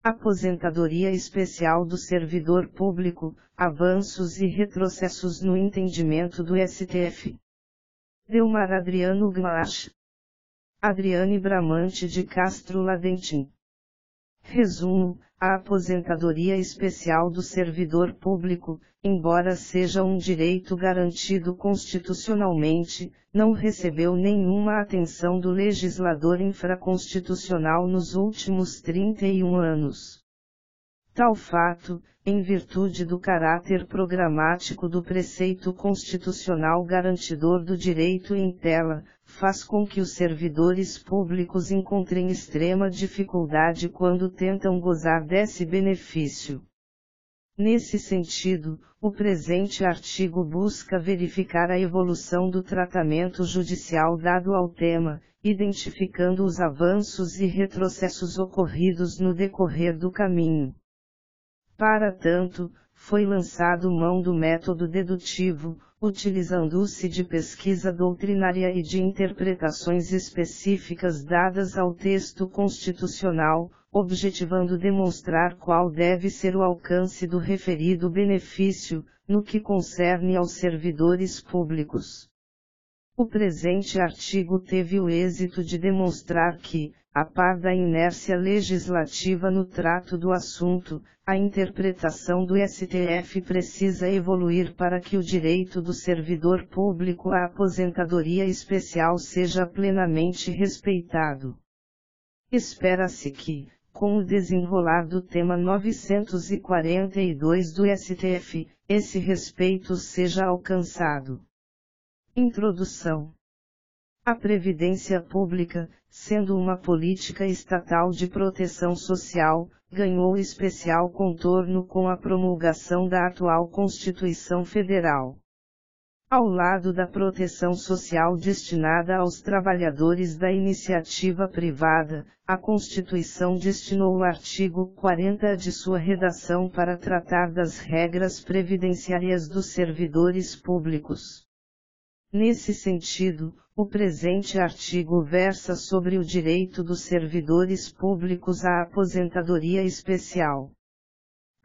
Aposentadoria Especial do Servidor Público, avanços e retrocessos no entendimento do STF. Delmar Adriano Gmaach. Adriane Bramante de Castro Ladentim. Resumo: a aposentadoria especial do servidor público, embora seja um direito garantido constitucionalmente, não recebeu nenhuma atenção do legislador infraconstitucional nos últimos 31 anos. Tal fato, em virtude do caráter programático do preceito constitucional garantidor do direito em tela, faz com que os servidores públicos encontrem extrema dificuldade quando tentam gozar desse benefício. Nesse sentido, o presente artigo busca verificar a evolução do tratamento judicial dado ao tema, identificando os avanços e retrocessos ocorridos no decorrer do caminho. Para tanto, foi lançado mão do método dedutivo, utilizando-se de pesquisa doutrinária e de interpretações específicas dadas ao texto constitucional, objetivando demonstrar qual deve ser o alcance do referido benefício, no que concerne aos servidores públicos. O presente artigo teve o êxito de demonstrar que, a par da inércia legislativa no trato do assunto, a interpretação do STF precisa evoluir para que o direito do servidor público à aposentadoria especial seja plenamente respeitado. Espera-se que, com o desenrolar do tema 942 do STF, esse respeito seja alcançado. Introdução. A Previdência Pública, sendo uma política estatal de proteção social, ganhou especial contorno com a promulgação da atual Constituição Federal. Ao lado da proteção social destinada aos trabalhadores da iniciativa privada, a Constituição destinou o artigo 40 de sua redação para tratar das regras previdenciárias dos servidores públicos. Nesse sentido, o presente artigo versa sobre o direito dos servidores públicos à aposentadoria especial.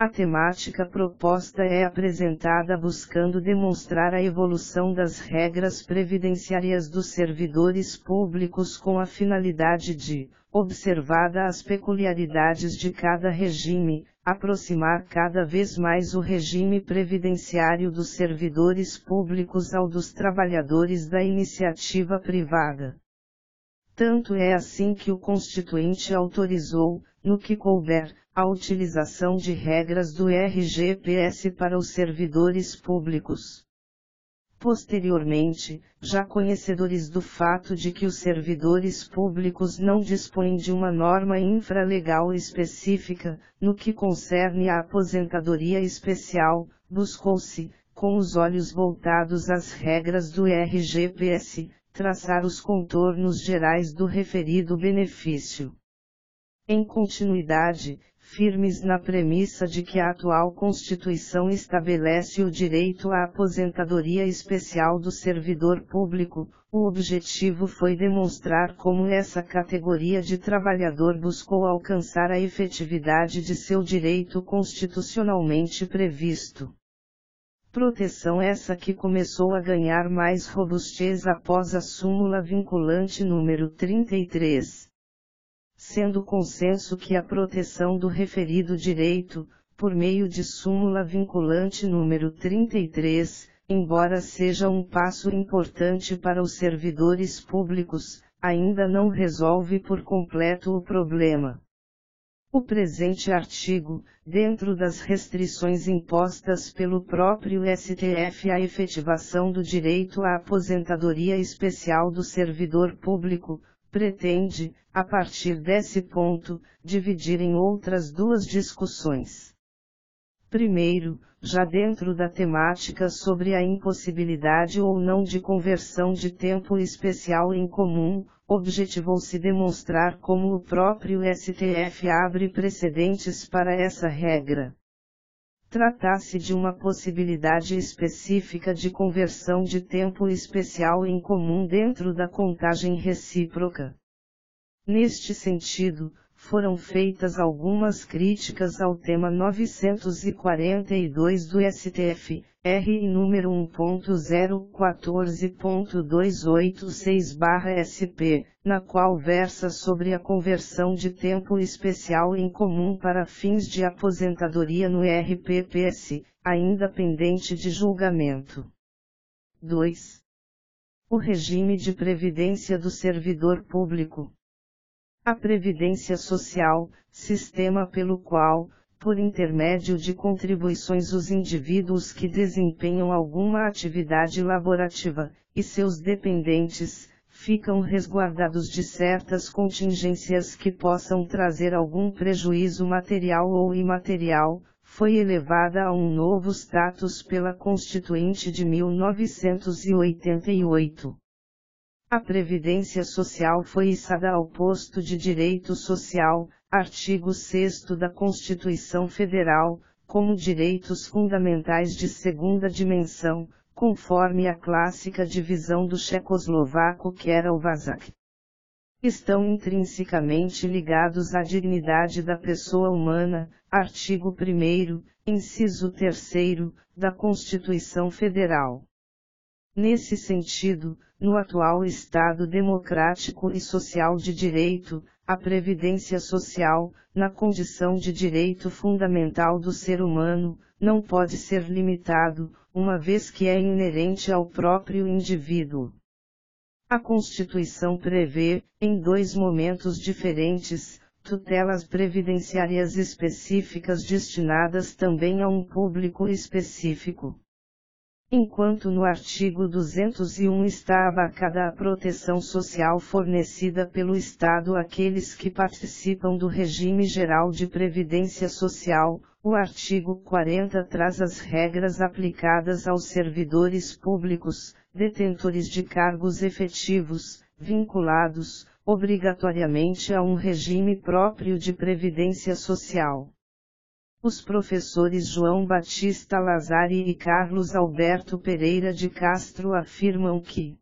A temática proposta é apresentada buscando demonstrar a evolução das regras previdenciárias dos servidores públicos com a finalidade de, observada as peculiaridades de cada regime, aproximar cada vez mais o regime previdenciário dos servidores públicos ao dos trabalhadores da iniciativa privada. Tanto é assim que o Constituinte autorizou, no que couber, a utilização de regras do RGPS para os servidores públicos. Posteriormente, já conhecedores do fato de que os servidores públicos não dispõem de uma norma infralegal específica, no que concerne à aposentadoria especial, buscou-se, com os olhos voltados às regras do RGPS, traçar os contornos gerais do referido benefício. Em continuidade, firmes na premissa de que a atual Constituição estabelece o direito à aposentadoria especial do servidor público, o objetivo foi demonstrar como essa categoria de trabalhador buscou alcançar a efetividade de seu direito constitucionalmente previsto. Proteção essa que começou a ganhar mais robustez após a súmula vinculante número 33. Sendo consenso que a proteção do referido direito, por meio de súmula vinculante número 33, embora seja um passo importante para os servidores públicos, ainda não resolve por completo o problema. O presente artigo, dentro das restrições impostas pelo próprio STF à efetivação do direito à aposentadoria especial do servidor público, pretende, a partir desse ponto, dividir em outras duas discussões. Primeiro, já dentro da temática sobre a impossibilidade ou não de conversão de tempo especial em comum, objetivou-se demonstrar como o próprio STF abre precedentes para essa regra. Trata-se de uma possibilidade específica de conversão de tempo especial em comum dentro da contagem recíproca. Neste sentido, foram feitas algumas críticas ao tema 942 do STF, RI número 1.014.286/SP, na qual versa sobre a conversão de tempo especial em comum para fins de aposentadoria no RPPS, ainda pendente de julgamento. 2. O regime de previdência do servidor público. A Previdência Social, sistema pelo qual, por intermédio de contribuições os indivíduos que desempenham alguma atividade laborativa, e seus dependentes, ficam resguardados de certas contingências que possam trazer algum prejuízo material ou imaterial, foi elevada a um novo status pela Constituinte de 1988. A Previdência Social foi içada ao posto de direito social, artigo 6º da Constituição Federal, como direitos fundamentais de segunda dimensão, conforme a clássica divisão do tchecoslovaco Kerouac. Estão intrinsecamente ligados à dignidade da pessoa humana, artigo 1º, inciso 3º, da Constituição Federal. Nesse sentido, no atual Estado democrático e social de direito, a Previdência Social, na condição de direito fundamental do ser humano, não pode ser limitado, uma vez que é inerente ao próprio indivíduo. A Constituição prevê, em dois momentos diferentes, tutelas previdenciárias específicas destinadas também a um público específico. Enquanto no artigo 201 está abarcada a proteção social fornecida pelo Estado àqueles que participam do regime geral de previdência social, o artigo 40 traz as regras aplicadas aos servidores públicos, detentores de cargos efetivos, vinculados, obrigatoriamente a um regime próprio de previdência social. Os professores João Batista Lazari e Carlos Alberto Pereira de Castro afirmam que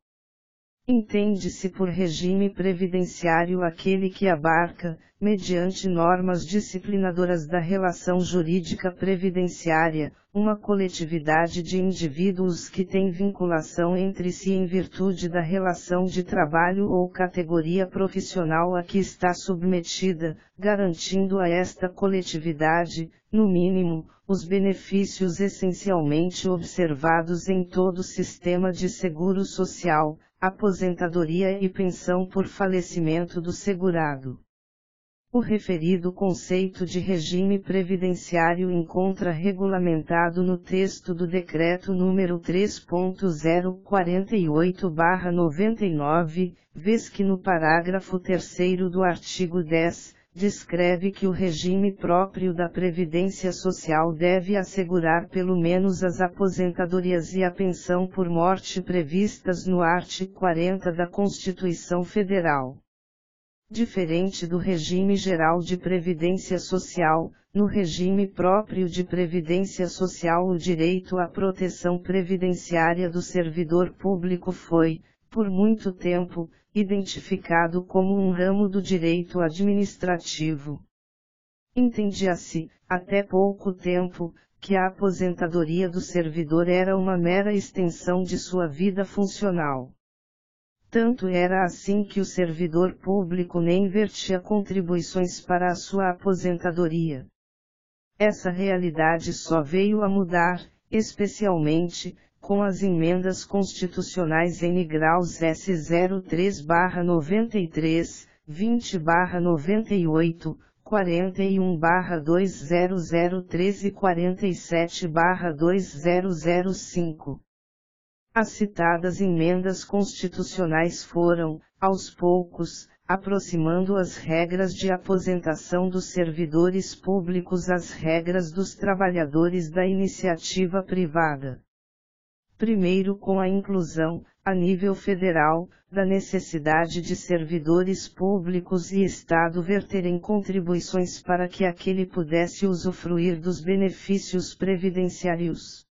entende-se por regime previdenciário aquele que abarca, mediante normas disciplinadoras da relação jurídica previdenciária, uma coletividade de indivíduos que têm vinculação entre si em virtude da relação de trabalho ou categoria profissional a que está submetida, garantindo a esta coletividade, no mínimo, os benefícios essencialmente observados em todo o sistema de seguro social, aposentadoria e pensão por falecimento do segurado. O referido conceito de regime previdenciário encontra regulamentado no texto do Decreto nº 3.048/99, vez que no parágrafo 3º do artigo 10, descreve que o regime próprio da Previdência Social deve assegurar pelo menos as aposentadorias e a pensão por morte previstas no artigo 40 da Constituição Federal. Diferente do regime geral de previdência social, no regime próprio de previdência social o direito à proteção previdenciária do servidor público foi, por muito tempo, identificado como um ramo do direito administrativo. Entendia-se, até pouco tempo, que a aposentadoria do servidor era uma mera extensão de sua vida funcional. Tanto era assim que o servidor público nem vertia contribuições para a sua aposentadoria. Essa realidade só veio a mudar, especialmente, com as emendas constitucionais N graus S03/93, 20/98, 41/2003 e 47/2005. As citadas emendas constitucionais foram, aos poucos, aproximando as regras de aposentação dos servidores públicos às regras dos trabalhadores da iniciativa privada. Primeiro com a inclusão, a nível federal, da necessidade de servidores públicos e Estado verterem contribuições para que aquele pudesse usufruir dos benefícios previdenciários.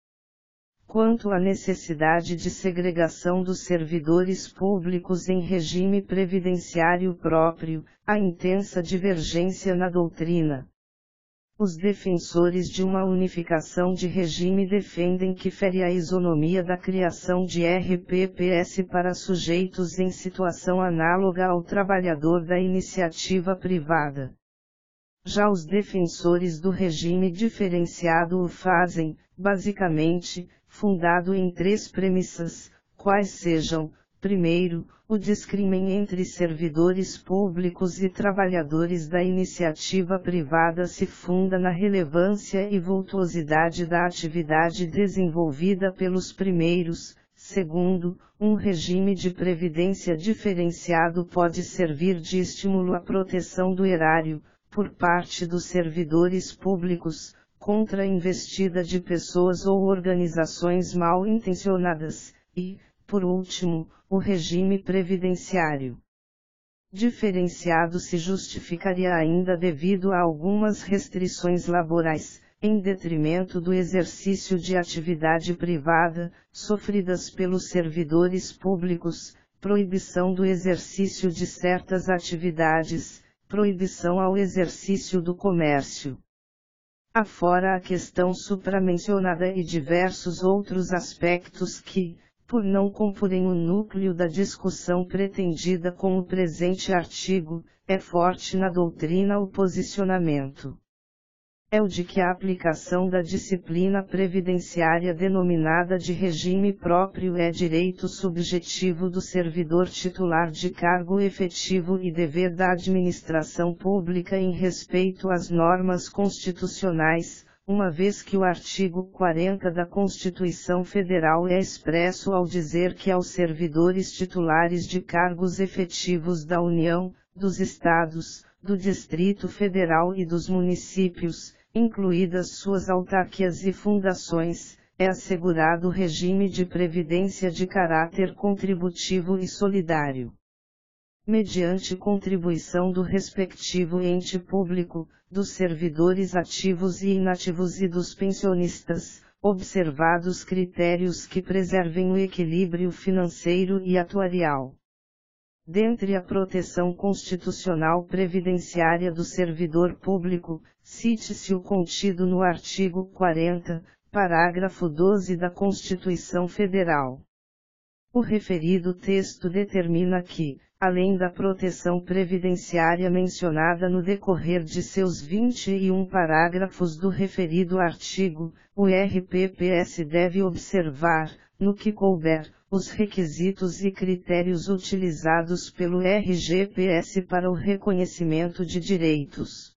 quanto à necessidade de segregação dos servidores públicos em regime previdenciário próprio, há intensa divergência na doutrina. Os defensores de uma unificação de regime defendem que fere a isonomia da criação de RPPS para sujeitos em situação análoga ao trabalhador da iniciativa privada. Já os defensores do regime diferenciado o fazem, basicamente, fundado em 3 premissas, quais sejam: primeiro, o discrimen entre servidores públicos e trabalhadores da iniciativa privada se funda na relevância e vultuosidade da atividade desenvolvida pelos primeiros. Segundo, um regime de previdência diferenciado pode servir de estímulo à proteção do erário, por parte dos servidores públicos, contra a investida de pessoas ou organizações mal intencionadas, e, por último, o regime previdenciário diferenciado se justificaria ainda devido a algumas restrições laborais, em detrimento do exercício de atividade privada, sofridas pelos servidores públicos, proibição do exercício de certas atividades, proibição ao exercício do comércio. Afora a questão supramencionada e diversos outros aspectos que, por não comporem o núcleo da discussão pretendida com o presente artigo, é forte na doutrina o posicionamento. É o de que a aplicação da disciplina previdenciária denominada de regime próprio é direito subjetivo do servidor titular de cargo efetivo e dever da administração pública em respeito às normas constitucionais, uma vez que o artigo 40 da Constituição Federal é expresso ao dizer que aos servidores titulares de cargos efetivos da União, dos Estados, do Distrito Federal e dos municípios, incluídas suas autarquias e fundações, é assegurado regime de previdência de caráter contributivo e solidário. Mediante contribuição do respectivo ente público, dos servidores ativos e inativos e dos pensionistas, observados critérios que preservem o equilíbrio financeiro e atuarial. Dentre a proteção constitucional previdenciária do servidor público, cite-se o contido no artigo 40, parágrafo 12 da Constituição Federal. O referido texto determina que, além da proteção previdenciária mencionada no decorrer de seus 21 parágrafos do referido artigo, o RPPS deve observar, no que couber, os requisitos e critérios utilizados pelo RGPS para o reconhecimento de direitos.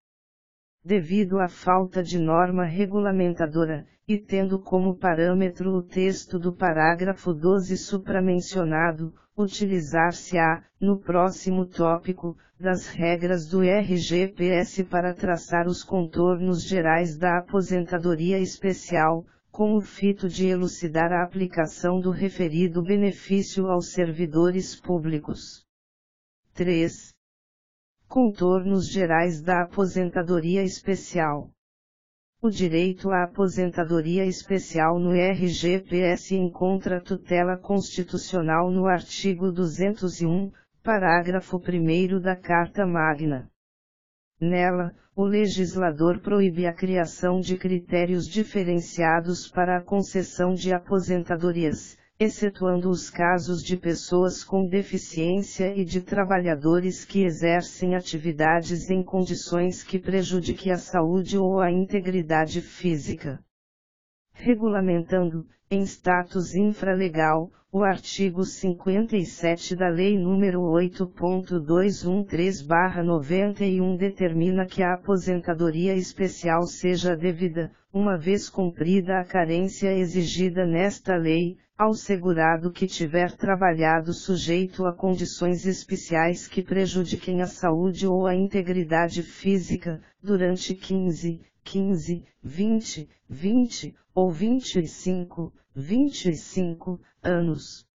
Devido à falta de norma regulamentadora, e tendo como parâmetro o texto do parágrafo 12 supramencionado, utilizar-se-á, no próximo tópico, das regras do RGPS para traçar os contornos gerais da aposentadoria especial, com o fito de elucidar a aplicação do referido benefício aos servidores públicos. 3. Contornos gerais da aposentadoria especial. O direito à aposentadoria especial no RGPS encontra tutela constitucional no artigo 201, parágrafo 1º da Carta Magna. Nela, o legislador proíbe a criação de critérios diferenciados para a concessão de aposentadorias, excetuando os casos de pessoas com deficiência e de trabalhadores que exercem atividades em condições que prejudiquem a saúde ou a integridade física. Regulamentando, em status infralegal, o artigo 57 da Lei nº 8.213/91 determina que a aposentadoria especial seja devida, uma vez cumprida a carência exigida nesta lei, ao segurado que tiver trabalhado sujeito a condições especiais que prejudiquem a saúde ou a integridade física, durante 15, 20, 20, ou 25 anos.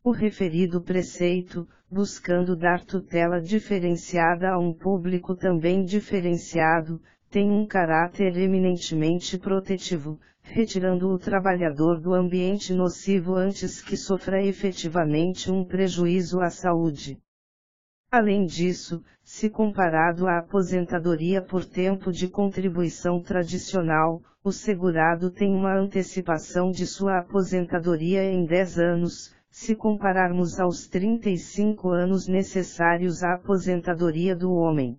O referido preceito, buscando dar tutela diferenciada a um público também diferenciado, tem um caráter eminentemente protetivo, retirando o trabalhador do ambiente nocivo antes que sofra efetivamente um prejuízo à saúde. Além disso, se comparado à aposentadoria por tempo de contribuição tradicional, o segurado tem uma antecipação de sua aposentadoria em 10 anos, se compararmos aos 35 anos necessários à aposentadoria do homem.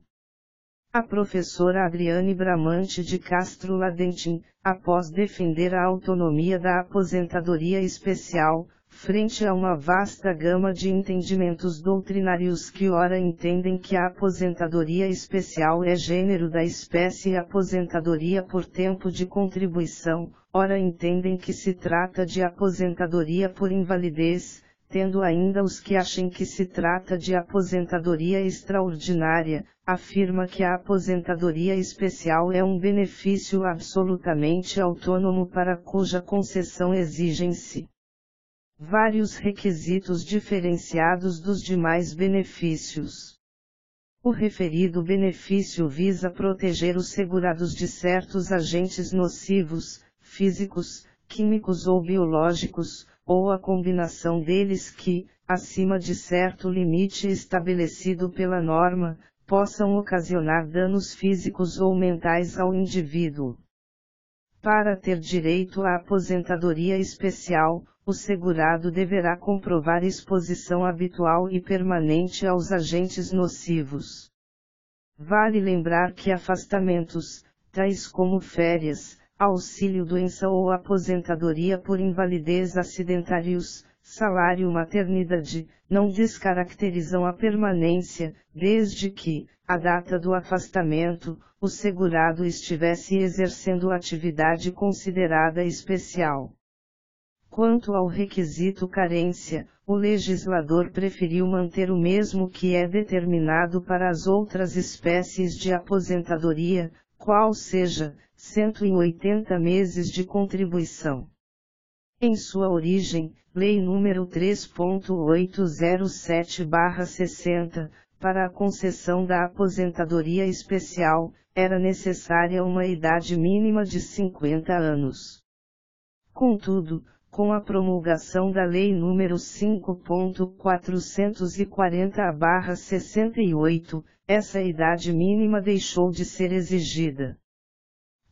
A professora Adriane Bramante de Castro Ladentim, após defender a autonomia da aposentadoria especial, frente a uma vasta gama de entendimentos doutrinários que ora entendem que a aposentadoria especial é gênero da espécie aposentadoria por tempo de contribuição, ora entendem que se trata de aposentadoria por invalidez, tendo ainda os que achem que se trata de aposentadoria extraordinária, afirma que a aposentadoria especial é um benefício absolutamente autônomo para cuja concessão exigem-se vários requisitos diferenciados dos demais benefícios. O referido benefício visa proteger os segurados de certos agentes nocivos, físicos, químicos ou biológicos, ou a combinação deles que, acima de certo limite estabelecido pela norma, possam ocasionar danos físicos ou mentais ao indivíduo. Para ter direito à aposentadoria especial, o segurado deverá comprovar exposição habitual e permanente aos agentes nocivos. Vale lembrar que afastamentos, tais como férias, auxílio-doença ou aposentadoria por invalidez acidentários, salário-maternidade, não descaracterizam a permanência, desde que, à data do afastamento, o segurado estivesse exercendo atividade considerada especial. Quanto ao requisito carência, o legislador preferiu manter o mesmo que é determinado para as outras espécies de aposentadoria, qual seja, 180 meses de contribuição. Em sua origem, Lei nº 3.807/60, para a concessão da aposentadoria especial, era necessária uma idade mínima de 50 anos. Contudo, com a promulgação da Lei nº 5.440/68, essa idade mínima deixou de ser exigida.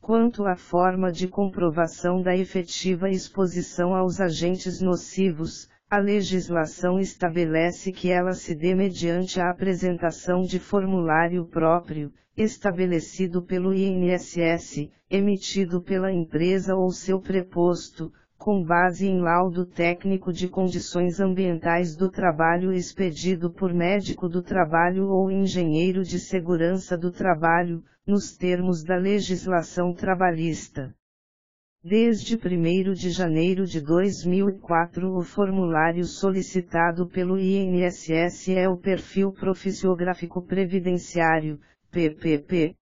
Quanto à forma de comprovação da efetiva exposição aos agentes nocivos, a legislação estabelece que ela se dê mediante a apresentação de formulário próprio, estabelecido pelo INSS, emitido pela empresa ou seu preposto, com base em laudo técnico de condições ambientais do trabalho expedido por médico do trabalho ou engenheiro de segurança do trabalho, nos termos da legislação trabalhista. Desde 1º de janeiro de 2004 o formulário solicitado pelo INSS é o Perfil Profissiográfico Previdenciário, PPP.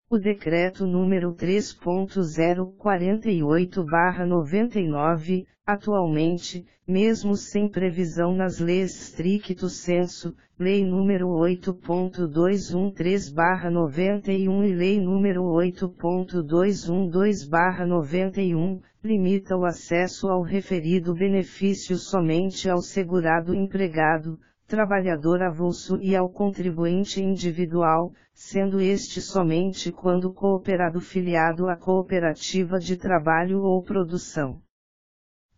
O Decreto número 3.048/99, atualmente, mesmo sem previsão nas leis stricto sensu, Lei número 8.213/91 e Lei número 8.212/91, limita o acesso ao referido benefício somente ao segurado empregado, trabalhador avulso e ao contribuinte individual, sendo este somente quando cooperado filiado à cooperativa de trabalho ou produção.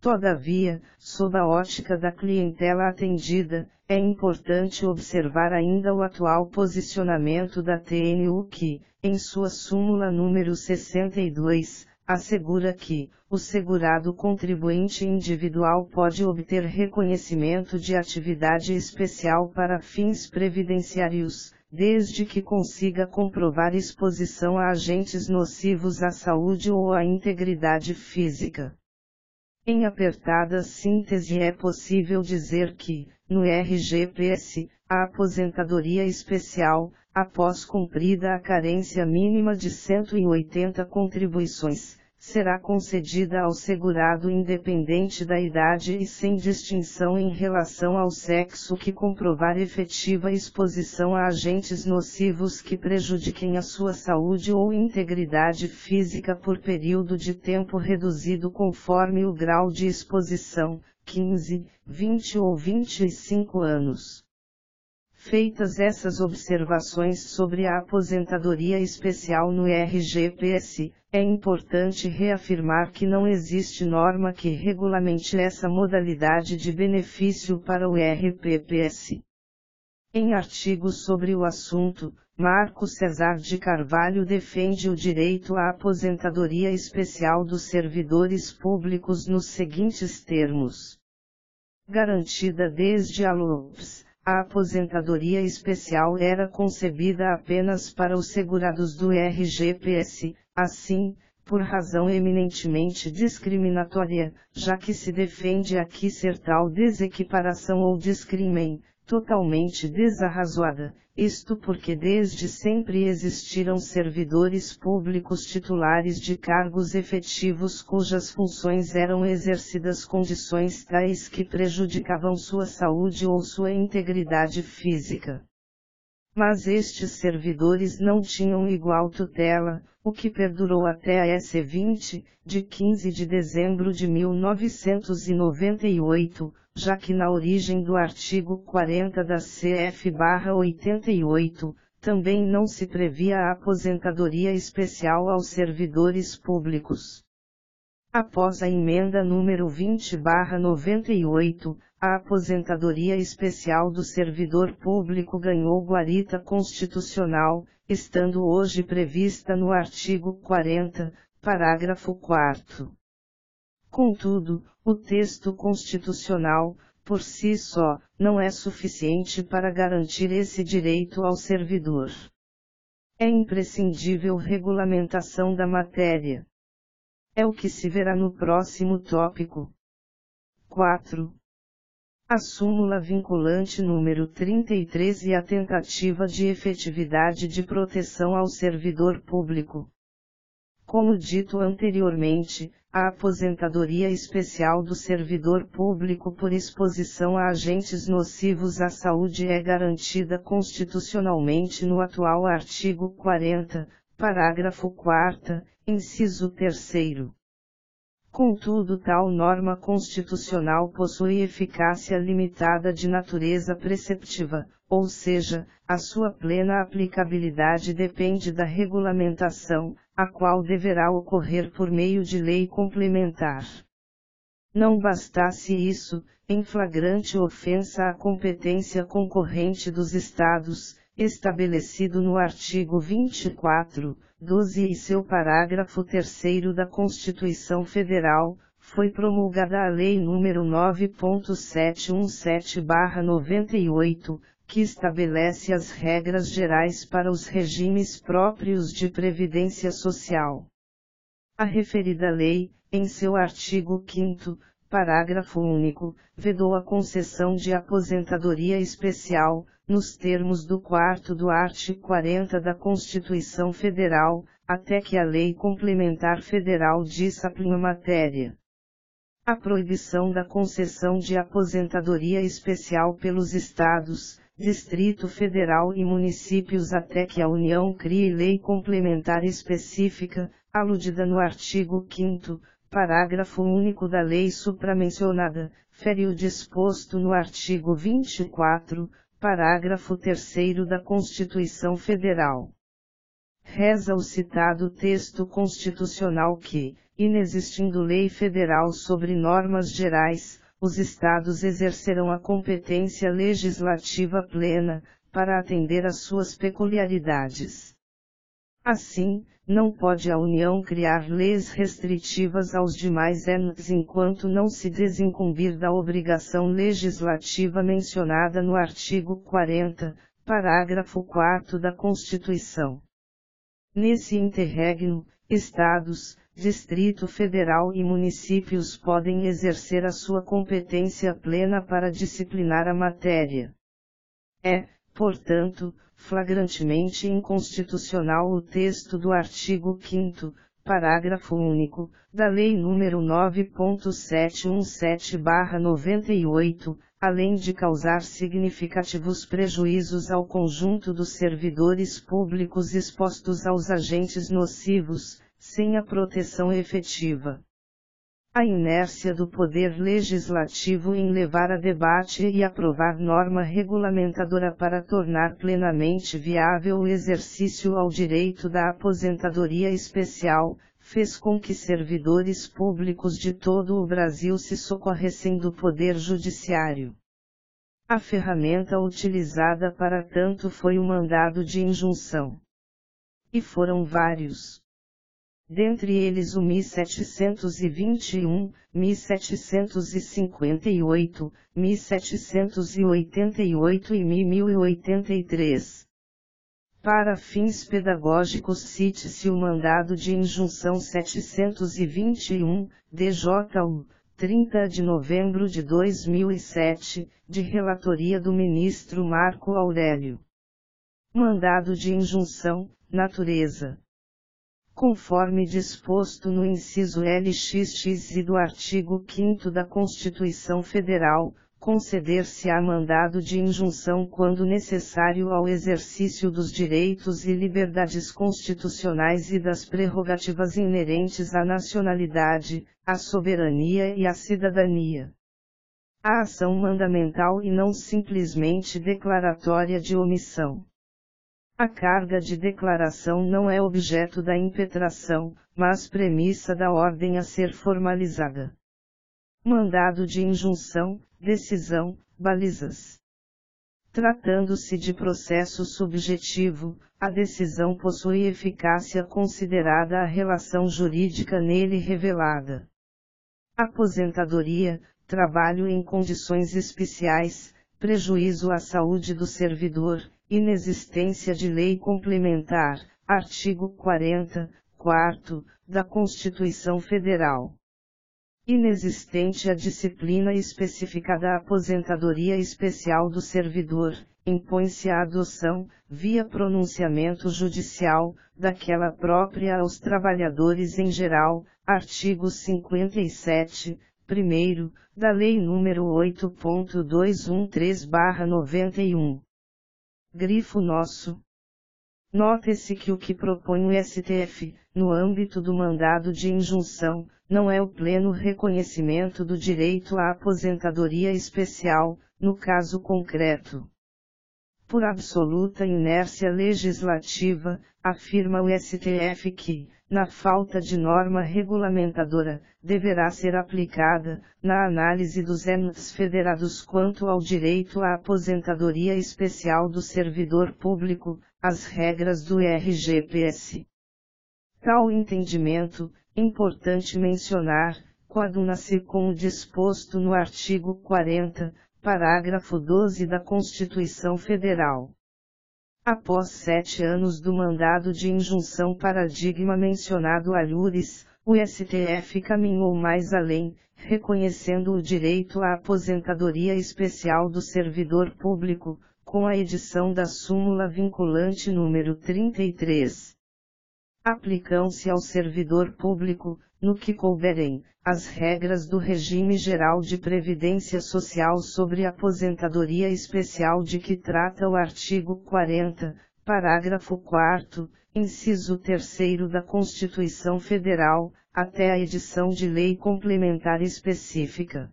Todavia, sob a ótica da clientela atendida, é importante observar ainda o atual posicionamento da TNU que, em sua súmula número 62, assegura que, o segurado contribuinte individual pode obter reconhecimento de atividade especial para fins previdenciários, desde que consiga comprovar exposição a agentes nocivos à saúde ou à integridade física. Em apertada síntese é possível dizer que, no RGPS, a aposentadoria especial, após cumprida a carência mínima de 180 contribuições, será concedida ao segurado independente da idade e sem distinção em relação ao sexo que comprovar efetiva exposição a agentes nocivos que prejudiquem a sua saúde ou integridade física por período de tempo reduzido conforme o grau de exposição, 15, 20 ou 25 anos. Feitas essas observações sobre a aposentadoria especial no RGPS, é importante reafirmar que não existe norma que regulamente essa modalidade de benefício para o RPPS. Em artigos sobre o assunto, Marco Cesar de Carvalho defende o direito à aposentadoria especial dos servidores públicos nos seguintes termos. Garantida desde a LOPS. A aposentadoria especial era concebida apenas para os segurados do RGPS, assim, por razão eminentemente discriminatória, já que se defende aqui ser tal desequiparação ou discrimen, totalmente desarrazoada, isto porque desde sempre existiram servidores públicos titulares de cargos efetivos cujas funções eram exercidas condições tais que prejudicavam sua saúde ou sua integridade física. Mas estes servidores não tinham igual tutela, o que perdurou até a S. 20, de 15 de dezembro de 1998, já que na origem do artigo 40 da CF/88, também não se previa a aposentadoria especial aos servidores públicos. Após a emenda número 20/98, a aposentadoria especial do servidor público ganhou guarita constitucional, estando hoje prevista no artigo 40, parágrafo 4º. Contudo, o texto constitucional, por si só, não é suficiente para garantir esse direito ao servidor. É imprescindível regulamentação da matéria. É o que se verá no próximo tópico. 4. A súmula vinculante número 33 e a tentativa de efetividade de proteção ao servidor público. Como dito anteriormente, a aposentadoria especial do servidor público por exposição a agentes nocivos à saúde é garantida constitucionalmente no atual artigo 40, parágrafo 4º, inciso 3º. Contudo, tal norma constitucional possui eficácia limitada de natureza preceptiva, ou seja, a sua plena aplicabilidade depende da regulamentação, a qual deverá ocorrer por meio de lei complementar. Não bastasse isso, em flagrante ofensa à competência concorrente dos Estados, estabelecido no artigo 24, 12 e seu parágrafo 3º da Constituição Federal, foi promulgada a Lei nº 9.717/98, que estabelece as regras gerais para os regimes próprios de previdência social. A referida lei, em seu artigo 5º, parágrafo único, vedou a concessão de aposentadoria especial, nos termos do 4º do artigo 40 da Constituição Federal, até que a Lei Complementar Federal discipline a matéria. A proibição da concessão de aposentadoria especial pelos Estados, Distrito Federal e municípios até que a União crie lei complementar específica, aludida no artigo 5º, parágrafo único da lei supramencionada, fere o disposto no artigo 24, parágrafo 3º da Constituição Federal. Reza o citado texto constitucional que, inexistindo lei federal sobre normas gerais, os Estados exercerão a competência legislativa plena, para atender às suas peculiaridades. Assim, não pode a União criar leis restritivas aos demais entes enquanto não se desincumbir da obrigação legislativa mencionada no artigo 40, parágrafo 4º da Constituição. Nesse interregno, Estados, Distrito Federal e municípios podem exercer a sua competência plena para disciplinar a matéria. É, portanto, flagrantemente inconstitucional o texto do artigo 5º, parágrafo único, da Lei nº 9.717/98, além de causar significativos prejuízos ao conjunto dos servidores públicos expostos aos agentes nocivos, sem a proteção efetiva. A inércia do Poder Legislativo em levar a debate e aprovar norma regulamentadora para tornar plenamente viável o exercício ao direito da aposentadoria especial, fez com que servidores públicos de todo o Brasil se socorressem do Poder Judiciário. A ferramenta utilizada para tanto foi o mandado de injunção. E foram vários. Dentre eles o 1721, 1758, 1788 e 1083. Para fins pedagógicos cite-se o mandado de injunção 721, DJU, 30 de novembro de 2007, de relatoria do ministro Marco Aurélio. Mandado de injunção, natureza. Conforme disposto no inciso LXX do artigo 5º da Constituição Federal, conceder-se-á mandado de injunção quando necessário ao exercício dos direitos e liberdades constitucionais e das prerrogativas inerentes à nacionalidade, à soberania e à cidadania. A ação mandamental e não simplesmente declaratória de omissão. A carga de declaração não é objeto da impetração, mas premissa da ordem a ser formalizada. Mandado de injunção, decisão, balizas. Tratando-se de processo subjetivo, a decisão possui eficácia considerada a relação jurídica nele revelada. Aposentadoria, trabalho em condições especiais, prejuízo à saúde do servidor, inexistência de lei complementar, artigo 40, 4º, da Constituição Federal. Inexistente a disciplina específica da aposentadoria especial do servidor, impõe-se a adoção, via pronunciamento judicial, daquela própria aos trabalhadores em geral, artigo 57, 1º, da Lei nº 8.213/91. Grifo nosso. Note-se que o que propõe o STF, no âmbito do mandado de injunção, não é o pleno reconhecimento do direito à aposentadoria especial, no caso concreto. Por absoluta inércia legislativa, afirma o STF que, na falta de norma regulamentadora, deverá ser aplicada, na análise dos entes federados quanto ao direito à aposentadoria especial do servidor público, as regras do RGPS. Tal entendimento, importante mencionar, coaduna-se com o disposto no artigo 40, parágrafo 12 da Constituição Federal. Após 7 anos do mandado de injunção paradigma mencionado alhures, o STF caminhou mais além, reconhecendo o direito à aposentadoria especial do servidor público, com a edição da súmula vinculante número 33. Aplicam-se ao servidor público, no que couberem, as regras do regime geral de previdência social sobre aposentadoria especial de que trata o artigo 40, parágrafo 4º, inciso 3º da Constituição Federal, até a edição de lei complementar específica.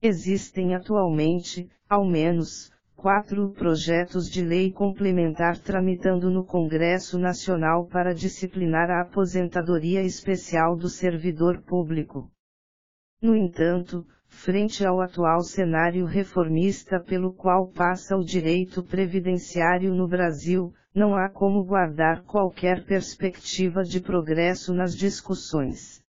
Existem atualmente, ao menos, 4 projetos de lei complementar tramitando no Congresso Nacional para disciplinar a aposentadoria especial do servidor público. No entanto, frente ao atual cenário reformista pelo qual passa o direito previdenciário no Brasil, não há como guardar qualquer perspectiva de progresso nas discussões.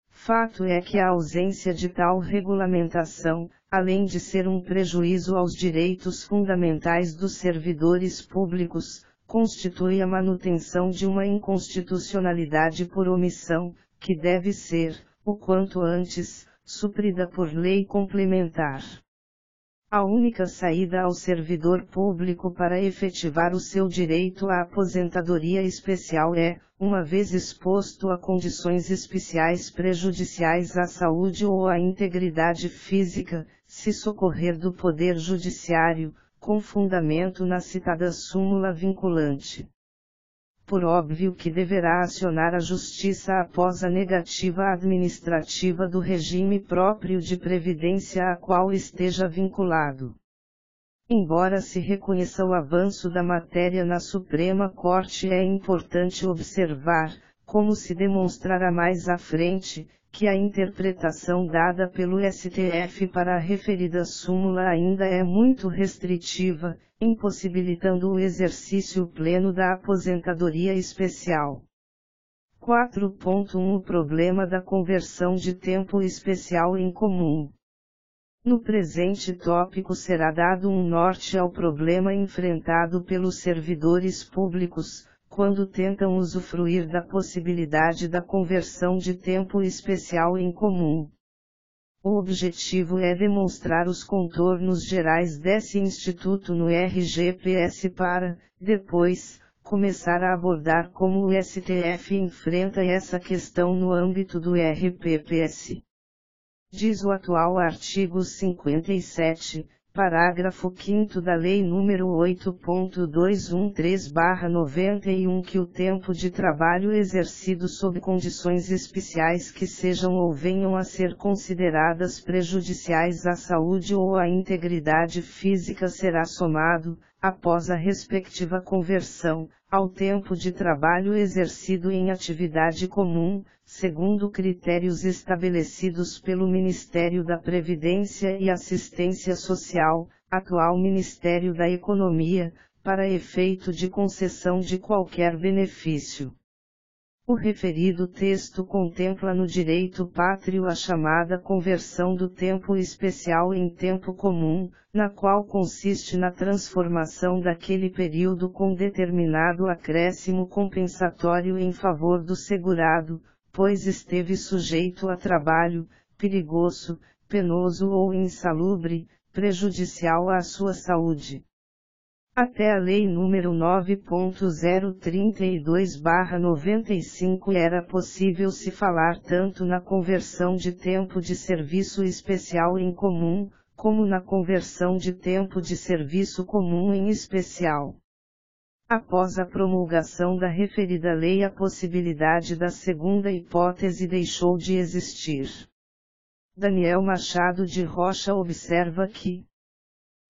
Fato é que a ausência de tal regulamentação, além de ser um prejuízo aos direitos fundamentais dos servidores públicos, constitui a manutenção de uma inconstitucionalidade por omissão, que deve ser, o quanto antes, suprida por lei complementar. A única saída ao servidor público para efetivar o seu direito à aposentadoria especial é, uma vez exposto a condições especiais prejudiciais à saúde ou à integridade física, se socorrer do Poder Judiciário, com fundamento na citada súmula vinculante. Por óbvio que deverá acionar a Justiça após a negativa administrativa do regime próprio de previdência a qual esteja vinculado. Embora se reconheça o avanço da matéria na Suprema Corte, é importante observar, como se demonstrará mais à frente, que a interpretação dada pelo STF para a referida súmula ainda é muito restritiva, impossibilitando o exercício pleno da aposentadoria especial. 4.1 O problema da conversão de tempo especial em comum. No presente tópico será dado um norte ao problema enfrentado pelos servidores públicos, quando tentam usufruir da possibilidade da conversão de tempo especial em comum. O objetivo é demonstrar os contornos gerais desse instituto no RGPS para, depois, começar a abordar como o STF enfrenta essa questão no âmbito do RPPS. Diz o atual artigo 57, parágrafo 5º da Lei nº 8.213/91 que o tempo de trabalho exercido sob condições especiais que sejam ou venham a ser consideradas prejudiciais à saúde ou à integridade física será somado, após a respectiva conversão, ao tempo de trabalho exercido em atividade comum, segundo critérios estabelecidos pelo Ministério da Previdência e Assistência Social, atual Ministério da Economia, para efeito de concessão de qualquer benefício. O referido texto contempla no direito pátrio a chamada conversão do tempo especial em tempo comum, na qual consiste na transformação daquele período com determinado acréscimo compensatório em favor do segurado, pois esteve sujeito a trabalho, perigoso, penoso ou insalubre, prejudicial à sua saúde. Até a Lei nº 9.032/95 era possível se falar tanto na conversão de tempo de serviço especial em comum, como na conversão de tempo de serviço comum em especial. Após a promulgação da referida lei, a possibilidade da segunda hipótese deixou de existir. Daniel Machado de Rocha observa que,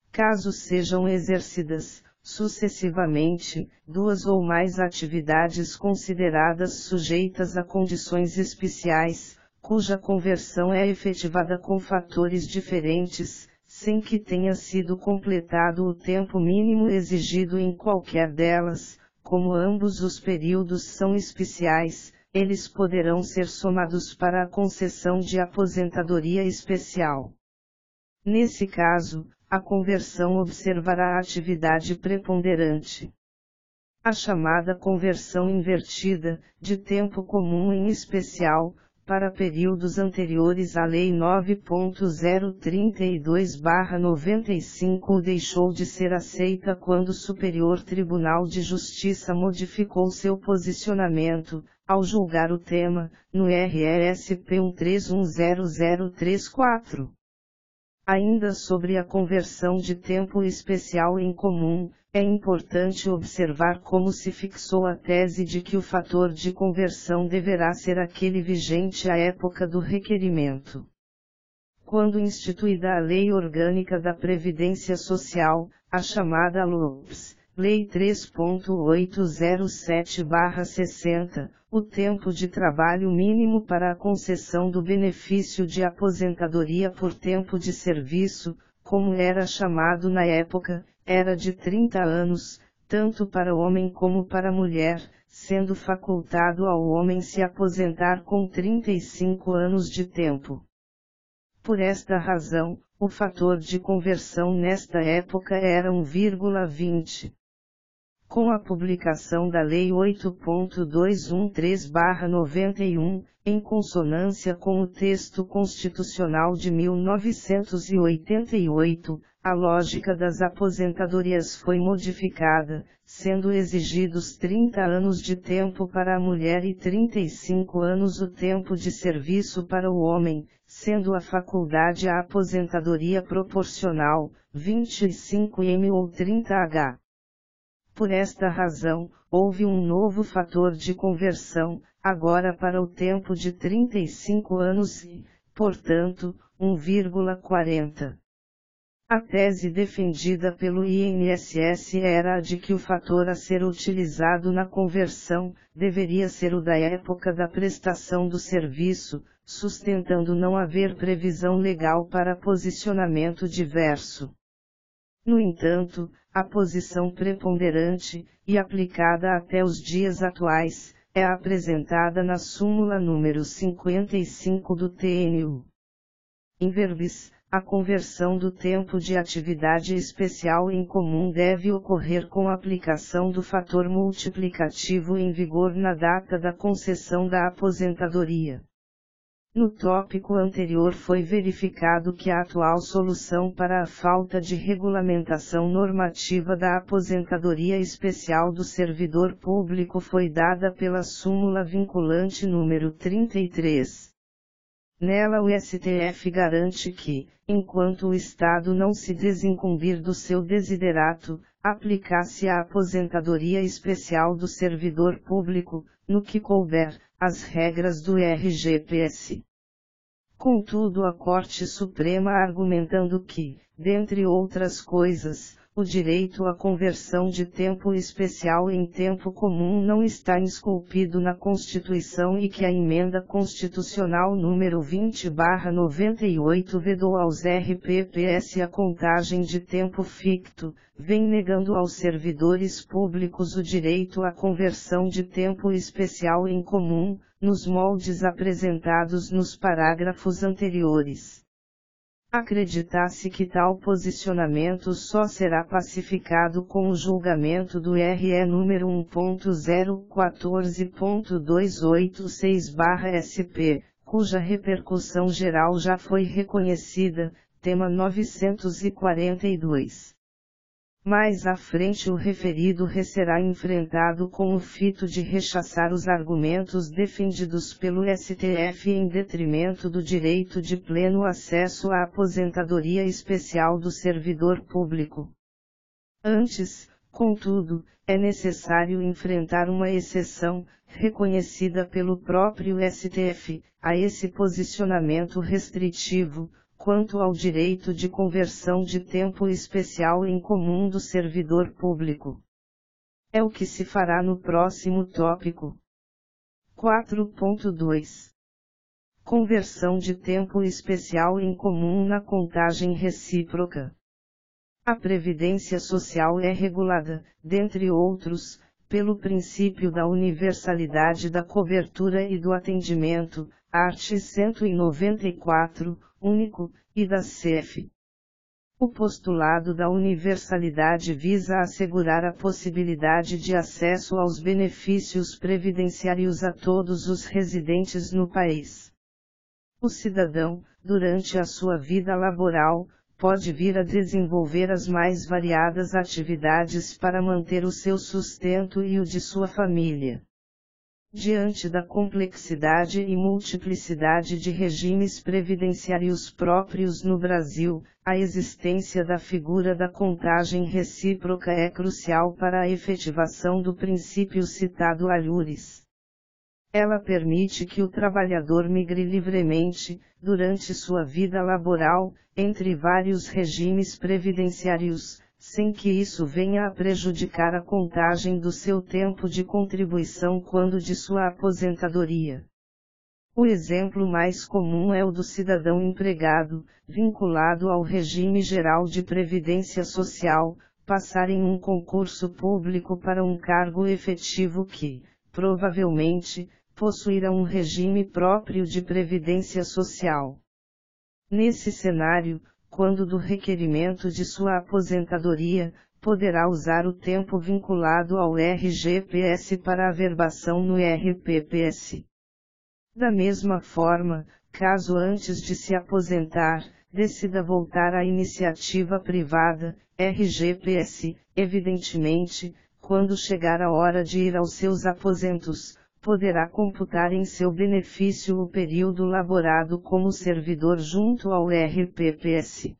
caso sejam exercidas, sucessivamente, duas ou mais atividades consideradas sujeitas a condições especiais, cuja conversão é efetivada com fatores diferentes, sem que tenha sido completado o tempo mínimo exigido em qualquer delas, como ambos os períodos são especiais, eles poderão ser somados para a concessão de aposentadoria especial. Nesse caso, a conversão observará a atividade preponderante. A chamada conversão invertida, de tempo comum em especial, para períodos anteriores à Lei 9.032/95 deixou de ser aceita quando o Superior Tribunal de Justiça modificou seu posicionamento, ao julgar o tema, no RRSP 13100034. Ainda sobre a conversão de tempo especial em comum, é importante observar como se fixou a tese de que o fator de conversão deverá ser aquele vigente à época do requerimento. Quando instituída a Lei Orgânica da Previdência Social, a chamada LOPS, Lei 3.807/60, o tempo de trabalho mínimo para a concessão do benefício de aposentadoria por tempo de serviço, como era chamado na época, era de 30 anos, tanto para homem como para mulher, sendo facultado ao homem se aposentar com 35 anos de tempo. Por esta razão, o fator de conversão nesta época era 1,20. Com a publicação da Lei 8.213/91, em consonância com o texto constitucional de 1988, a lógica das aposentadorias foi modificada, sendo exigidos 30 anos de tempo para a mulher e 35 anos o tempo de serviço para o homem, sendo a faculdade a aposentadoria proporcional, 25m ou 30H. Por esta razão, houve um novo fator de conversão, agora para o tempo de 35 anos e, portanto, 1,40. A tese defendida pelo INSS era a de que o fator a ser utilizado na conversão deveria ser o da época da prestação do serviço, sustentando não haver previsão legal para posicionamento diverso. No entanto, a posição preponderante, e aplicada até os dias atuais, é apresentada na súmula número 55 do TNU. Em verbis, a conversão do tempo de atividade especial em comum deve ocorrer com a aplicação do fator multiplicativo em vigor na data da concessão da aposentadoria. No tópico anterior foi verificado que a atual solução para a falta de regulamentação normativa da aposentadoria especial do servidor público foi dada pela súmula vinculante número 33. Nela o STF garante que, enquanto o Estado não se desincumbir do seu desiderato, aplicar-se a aposentadoria especial do servidor público, no que couber, as regras do RGPS. Contudo, a Corte Suprema argumentando que, dentre outras coisas, o direito à conversão de tempo especial em tempo comum não está esculpido na Constituição e que a Emenda Constitucional número 20/98 vedou aos RPPS a contagem de tempo ficto, vem negando aos servidores públicos o direito à conversão de tempo especial em comum, nos moldes apresentados nos parágrafos anteriores. Acredita-se que tal posicionamento só será pacificado com o julgamento do RE número 1.014.286/SP, cuja repercussão geral já foi reconhecida, tema 942. Mais à frente o referido será enfrentado com o fito de rechaçar os argumentos defendidos pelo STF em detrimento do direito de pleno acesso à aposentadoria especial do servidor público. Antes, contudo, é necessário enfrentar uma exceção, reconhecida pelo próprio STF, a esse posicionamento restritivo, quanto ao direito de conversão de tempo especial em comum do servidor público. É o que se fará no próximo tópico. 4.2. Conversão de tempo especial em comum na contagem recíproca. A Previdência Social é regulada, dentre outros, pelo princípio da universalidade da cobertura e do atendimento, art. 194, único, e da CF. O postulado da universalidade visa assegurar a possibilidade de acesso aos benefícios previdenciários a todos os residentes no país. O cidadão, durante a sua vida laboral, pode vir a desenvolver as mais variadas atividades para manter o seu sustento e o de sua família. Diante da complexidade e multiplicidade de regimes previdenciários próprios no Brasil, a existência da figura da contagem recíproca é crucial para a efetivação do princípio citado alhures. Ela permite que o trabalhador migre livremente, durante sua vida laboral, entre vários regimes previdenciários, sem que isso venha a prejudicar a contagem do seu tempo de contribuição quando de sua aposentadoria. O exemplo mais comum é o do cidadão empregado, vinculado ao regime geral de previdência social, passar em um concurso público para um cargo efetivo que, provavelmente, possuirá um regime próprio de previdência social. Nesse cenário, quando do requerimento de sua aposentadoria, poderá usar o tempo vinculado ao RGPS para a averbação no RPPS. Da mesma forma, caso antes de se aposentar, decida voltar à iniciativa privada, RGPS, evidentemente, quando chegar a hora de ir aos seus aposentos, poderá computar em seu benefício o período laborado como servidor junto ao RPPS.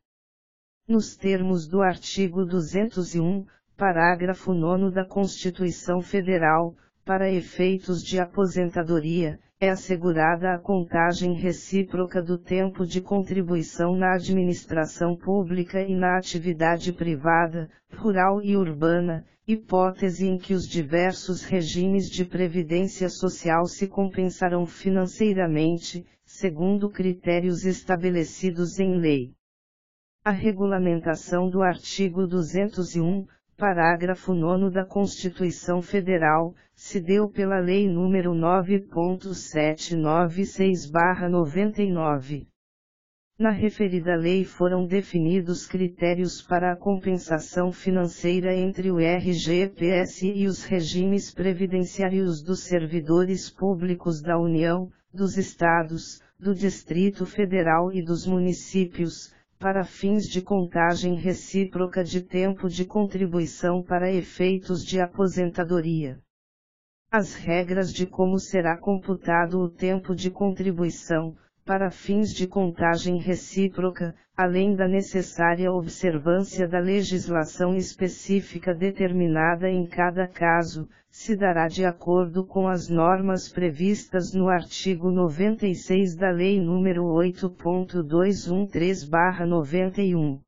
Nos termos do artigo 201, parágrafo 9º da Constituição Federal, para efeitos de aposentadoria, é assegurada a contagem recíproca do tempo de contribuição na administração pública e na atividade privada, rural e urbana, hipótese em que os diversos regimes de previdência social se compensarão financeiramente, segundo critérios estabelecidos em lei. A regulamentação do artigo 201, parágrafo 9º da Constituição Federal, se deu pela Lei nº 9.796/99. Na referida lei foram definidos critérios para a compensação financeira entre o RGPS e os regimes previdenciários dos servidores públicos da União, dos Estados, do Distrito Federal e dos municípios, para fins de contagem recíproca de tempo de contribuição para efeitos de aposentadoria. As regras de como será computado o tempo de contribuição, para fins de contagem recíproca, além da necessária observância da legislação específica determinada em cada caso, se dará de acordo com as normas previstas no artigo 96 da Lei nº 8.213/91.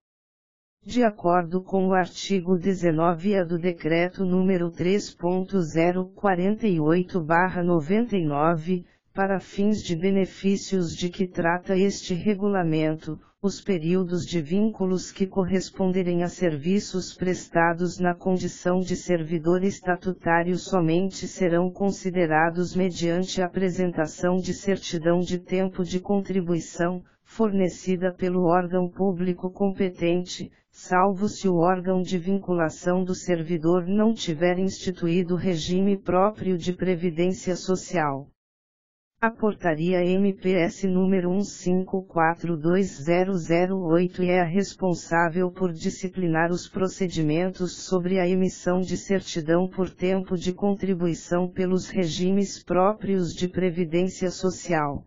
De acordo com o artigo 19A do Decreto nº 3.048/99, para fins de benefícios de que trata este regulamento, os períodos de vínculos que corresponderem a serviços prestados na condição de servidor estatutário somente serão considerados mediante a apresentação de certidão de tempo de contribuição, fornecida pelo órgão público competente, salvo se o órgão de vinculação do servidor não tiver instituído regime próprio de previdência social. A Portaria MPS número 1542/2008 é a responsável por disciplinar os procedimentos sobre a emissão de certidão por tempo de contribuição pelos regimes próprios de previdência social.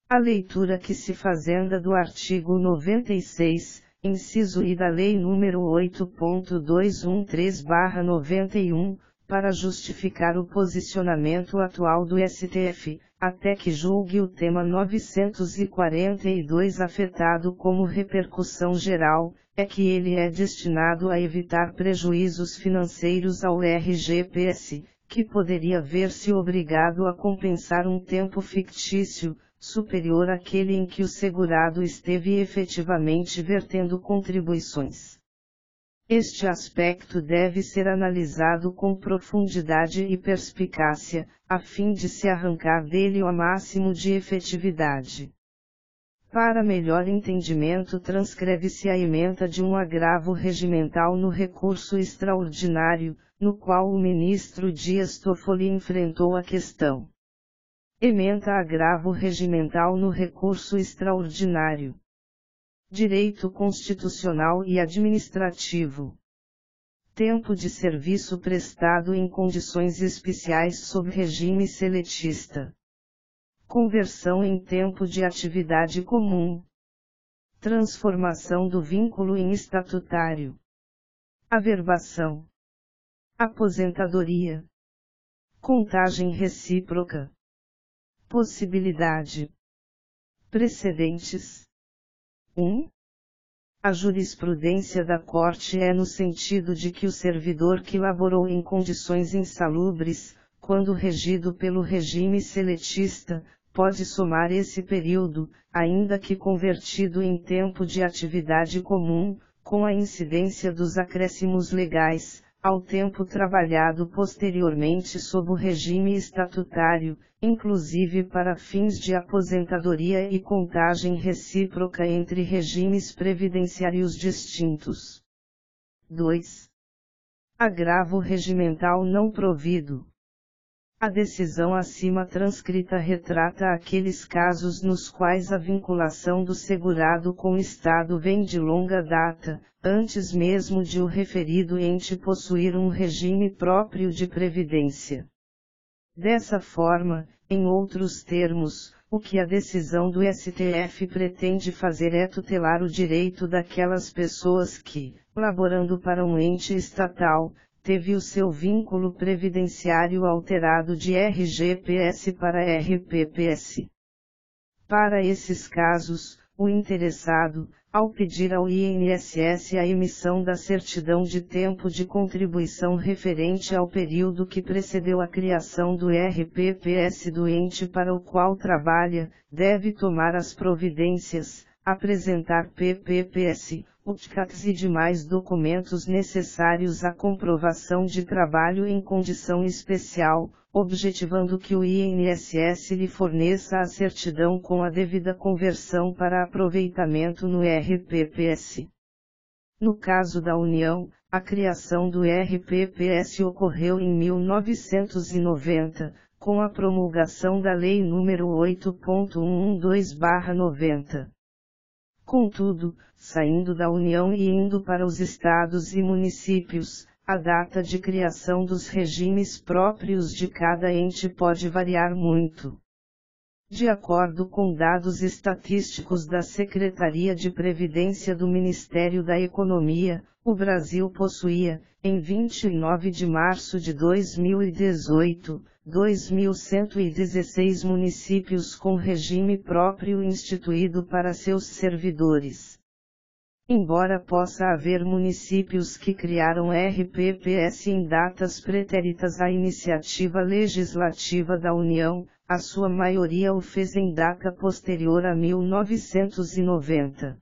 A leitura que se fazenda do artigo 96, inciso I da Lei nº 8.213/91, para justificar o posicionamento atual do STF, até que julgue o tema 942 afetado como repercussão geral, é que ele é destinado a evitar prejuízos financeiros ao RGPS, que poderia ver-se obrigado a compensar um tempo fictício, superior àquele em que o segurado esteve efetivamente vertendo contribuições. Este aspecto deve ser analisado com profundidade e perspicácia, a fim de se arrancar dele o máximo de efetividade. Para melhor entendimento, transcreve-se a ementa de um agravo regimental no recurso extraordinário, no qual o ministro Dias Toffoli enfrentou a questão. Ementa agravo regimental no recurso extraordinário. Direito constitucional e administrativo. Tempo de serviço prestado em condições especiais sob regime seletista. Conversão em tempo de atividade comum. Transformação do vínculo em estatutário. Averbação. Aposentadoria. Contagem recíproca. Possibilidade. Precedentes. 1. A jurisprudência da Corte é no sentido de que o servidor que laborou em condições insalubres, quando regido pelo regime seletista, pode somar esse período, ainda que convertido em tempo de atividade comum, com a incidência dos acréscimos legais, ao tempo trabalhado posteriormente sob o regime estatutário, inclusive para fins de aposentadoria e contagem recíproca entre regimes previdenciários distintos. 2. Agravo regimental não provido. A decisão acima transcrita retrata aqueles casos nos quais a vinculação do segurado com o Estado vem de longa data, antes mesmo de o referido ente possuir um regime próprio de previdência. Dessa forma, em outros termos, o que a decisão do STF pretende fazer é tutelar o direito daquelas pessoas que, laborando para um ente estatal, teve o seu vínculo previdenciário alterado de RGPS para RPPS. Para esses casos, o interessado, ao pedir ao INSS a emissão da certidão de tempo de contribuição referente ao período que precedeu a criação do RPPS do ente para o qual trabalha, deve tomar as providências, apresentar PPPS, UTCATS e demais documentos necessários à comprovação de trabalho em condição especial, objetivando que o INSS lhe forneça a certidão com a devida conversão para aproveitamento no RPPS. No caso da União, a criação do RPPS ocorreu em 1990, com a promulgação da Lei nº 8.112/90. Contudo, saindo da União e indo para os estados e municípios, a data de criação dos regimes próprios de cada ente pode variar muito. De acordo com dados estatísticos da Secretaria de Previdência do Ministério da Economia, o Brasil possuía, em 29 de março de 2018, 2.116 municípios com regime próprio instituído para seus servidores. Embora possa haver municípios que criaram RPPS em datas pretéritas à iniciativa legislativa da União, a sua maioria o fez em data posterior a 1990.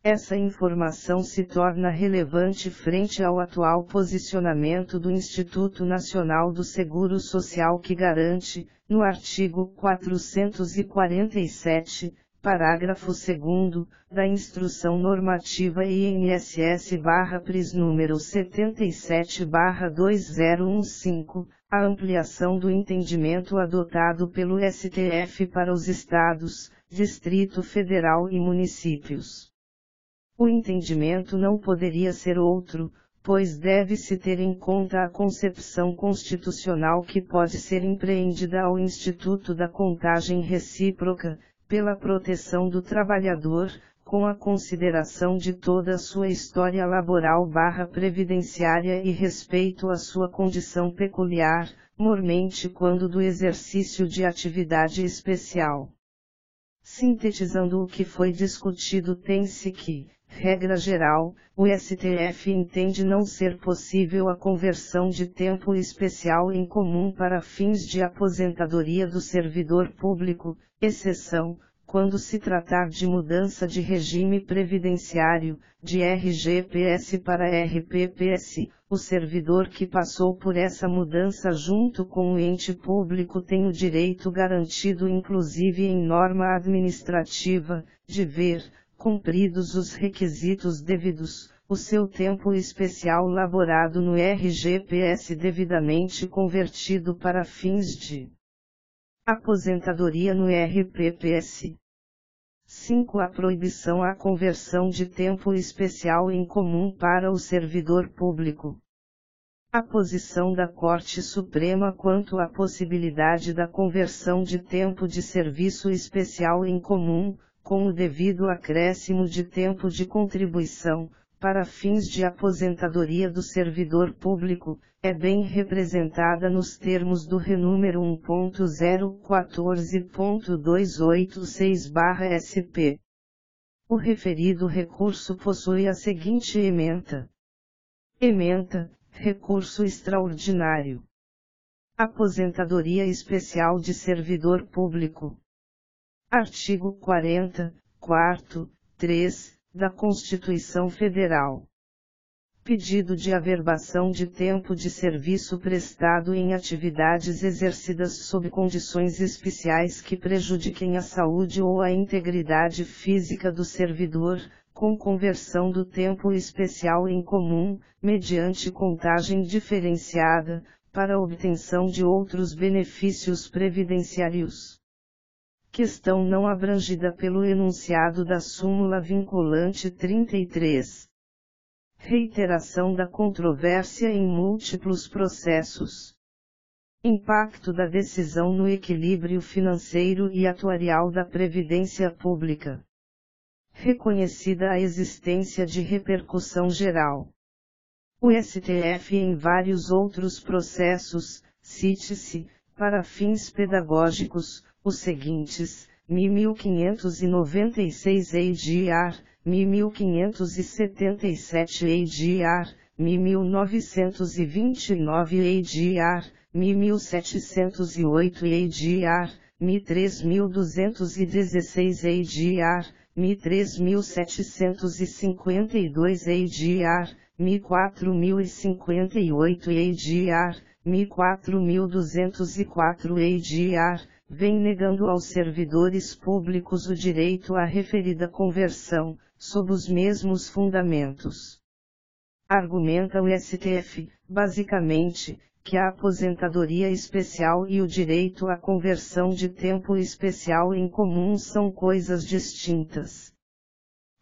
Essa informação se torna relevante frente ao atual posicionamento do Instituto Nacional do Seguro Social que garante, no artigo 447, parágrafo 2º, da Instrução Normativa INSS/PRIS número 77/2015, a ampliação do entendimento adotado pelo STF para os Estados, Distrito Federal e municípios. O entendimento não poderia ser outro, pois deve-se ter em conta a concepção constitucional que pode ser empreendida ao Instituto da Contagem Recíproca, pela proteção do trabalhador, com a consideração de toda a sua história laboral/previdenciária e respeito à sua condição peculiar, mormente quando do exercício de atividade especial. Sintetizando o que foi discutido, tem-se que, regra geral, o STF entende não ser possível a conversão de tempo especial em comum para fins de aposentadoria do servidor público, exceção, quando se tratar de mudança de regime previdenciário, de RGPS para RPPS, o servidor que passou por essa mudança junto com o ente público tem o direito garantido inclusive em norma administrativa, de ver, cumpridos os requisitos devidos, o seu tempo especial laborado no RGPS devidamente convertido para fins de aposentadoria no RPPS. 5. A proibição à conversão de tempo especial em comum para o servidor público. A posição da Corte Suprema quanto à possibilidade da conversão de tempo de serviço especial em comum, com o devido acréscimo de tempo de contribuição, para fins de aposentadoria do servidor público, é bem representada nos termos do renúmero 1.014.286/SP. O referido recurso possui a seguinte ementa. Ementa, recurso extraordinário. Aposentadoria especial de servidor público. Artigo 40, 4º, 3, da Constituição Federal. Pedido de averbação de tempo de serviço prestado em atividades exercidas sob condições especiais que prejudiquem a saúde ou a integridade física do servidor, com conversão do tempo especial em comum, mediante contagem diferenciada, para obtenção de outros benefícios previdenciários. Questão não abrangida pelo enunciado da súmula vinculante 33. Reiteração da controvérsia em múltiplos processos. Impacto da decisão no equilíbrio financeiro e atuarial da Previdência Pública. Reconhecida a existência de repercussão geral. O STF em vários outros processos, cite-se, para fins pedagógicos, os seguintes: 1596 EIDR, 1577 EIDR, 1929 EIDR, 1708 EIDR, 3216 EIDR, 3752 EIDR, 4058 EIDR, 4204 EIDR, vem negando aos servidores públicos o direito à referida conversão, sob os mesmos fundamentos. Argumenta o STF, basicamente, que a aposentadoria especial e o direito à conversão de tempo especial em comum são coisas distintas.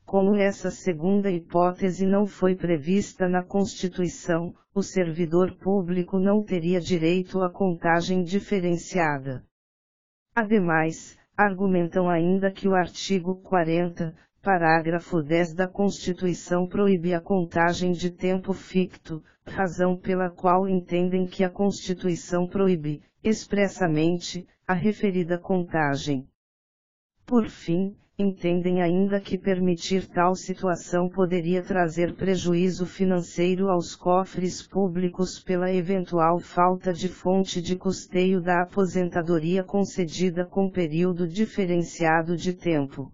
Como essa segunda hipótese não foi prevista na Constituição, o servidor público não teria direito à contagem diferenciada. Ademais, argumentam ainda que o artigo 40, parágrafo 10 da Constituição proíbe a contagem de tempo ficto, razão pela qual entendem que a Constituição proíbe, expressamente, a referida contagem. Por fim, entendem ainda que permitir tal situação poderia trazer prejuízo financeiro aos cofres públicos pela eventual falta de fonte de custeio da aposentadoria concedida com período diferenciado de tempo.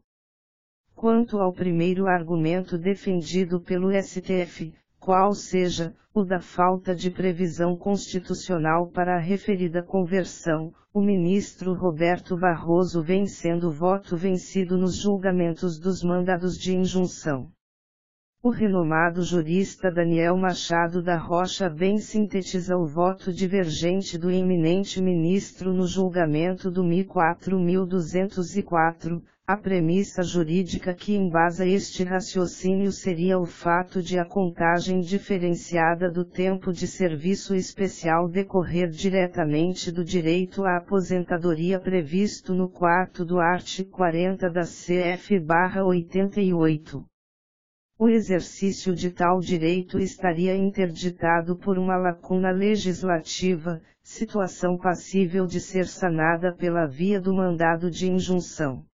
Quanto ao primeiro argumento defendido pelo STF, qual seja, o da falta de previsão constitucional para a referida conversão, o ministro Roberto Barroso vem sendo voto vencido nos julgamentos dos mandados de injunção. O renomado jurista Daniel Machado da Rocha bem sintetiza o voto divergente do eminente ministro no julgamento do MI 4204, a premissa jurídica que embasa este raciocínio seria o fato de a contagem diferenciada do tempo de serviço especial decorrer diretamente do direito à aposentadoria previsto no 4º do artigo 40 da CF/88. O exercício de tal direito estaria interditado por uma lacuna legislativa, situação passível de ser sanada pela via do mandado de injunção.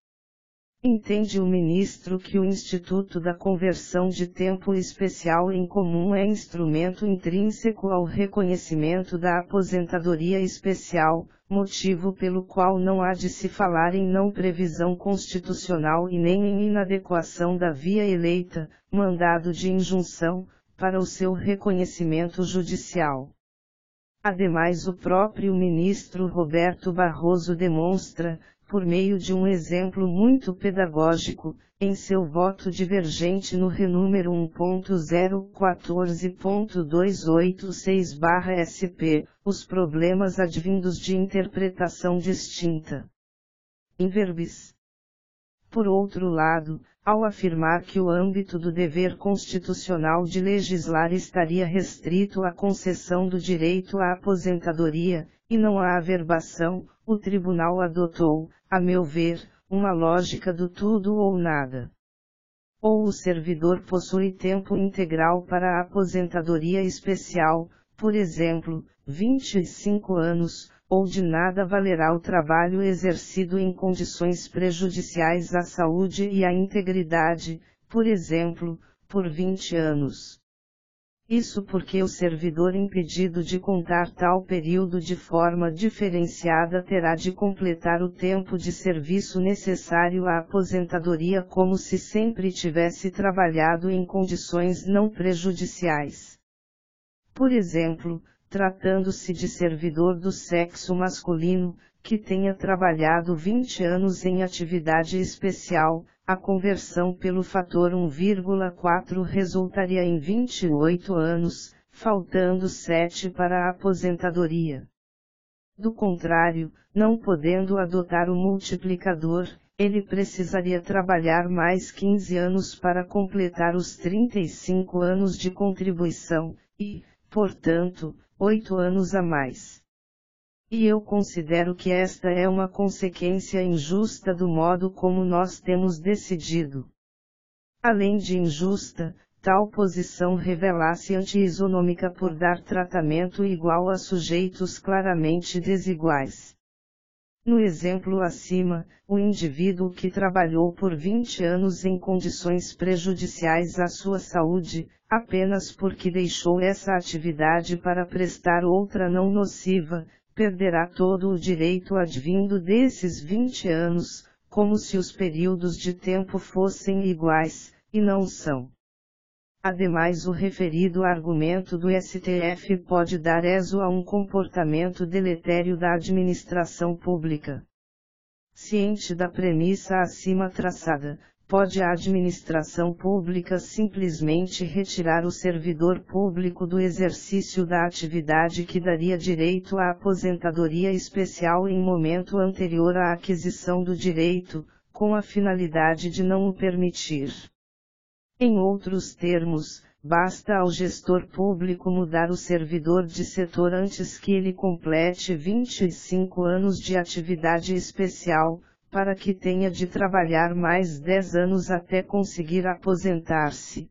Entende o ministro que o Instituto da Conversão de Tempo Especial em Comum é instrumento intrínseco ao reconhecimento da aposentadoria especial, motivo pelo qual não há de se falar em não previsão constitucional e nem em inadequação da via eleita, mandado de injunção, para o seu reconhecimento judicial. Ademais, o próprio ministro Roberto Barroso demonstra, por meio de um exemplo muito pedagógico, em seu voto divergente no renúmero 1.014.286/SP, os problemas advindos de interpretação distinta. In verbis. Por outro lado, ao afirmar que o âmbito do dever constitucional de legislar estaria restrito à concessão do direito à aposentadoria, e não à averbação, o tribunal adotou, a meu ver, uma lógica do tudo ou nada. Ou o servidor possui tempo integral para a aposentadoria especial, por exemplo, 25 anos, ou de nada valerá o trabalho exercido em condições prejudiciais à saúde e à integridade, por exemplo, por 20 anos. Isso porque o servidor impedido de contar tal período de forma diferenciada terá de completar o tempo de serviço necessário à aposentadoria como se sempre tivesse trabalhado em condições não prejudiciais. Por exemplo, tratando-se de servidor do sexo masculino, que tenha trabalhado 20 anos em atividade especial, a conversão pelo fator 1,4 resultaria em 28 anos, faltando 7 para a aposentadoria. Do contrário, não podendo adotar o multiplicador, ele precisaria trabalhar mais 15 anos para completar os 35 anos de contribuição, e, portanto, 8 anos a mais. E eu considero que esta é uma consequência injusta do modo como nós temos decidido. Além de injusta, tal posição revela-se anti-isonômica por dar tratamento igual a sujeitos claramente desiguais. No exemplo acima, o indivíduo que trabalhou por 20 anos em condições prejudiciais à sua saúde, apenas porque deixou essa atividade para prestar outra não nociva, perderá todo o direito advindo desses 20 anos, como se os períodos de tempo fossem iguais, e não são. Ademais, o referido argumento do STF pode dar êxito a um comportamento deletério da administração pública. Ciente da premissa acima traçada, pode a administração pública simplesmente retirar o servidor público do exercício da atividade que daria direito à aposentadoria especial em momento anterior à aquisição do direito, com a finalidade de não o permitir. Em outros termos, basta ao gestor público mudar o servidor de setor antes que ele complete 25 anos de atividade especial, para que tenha de trabalhar mais 10 anos até conseguir aposentar-se.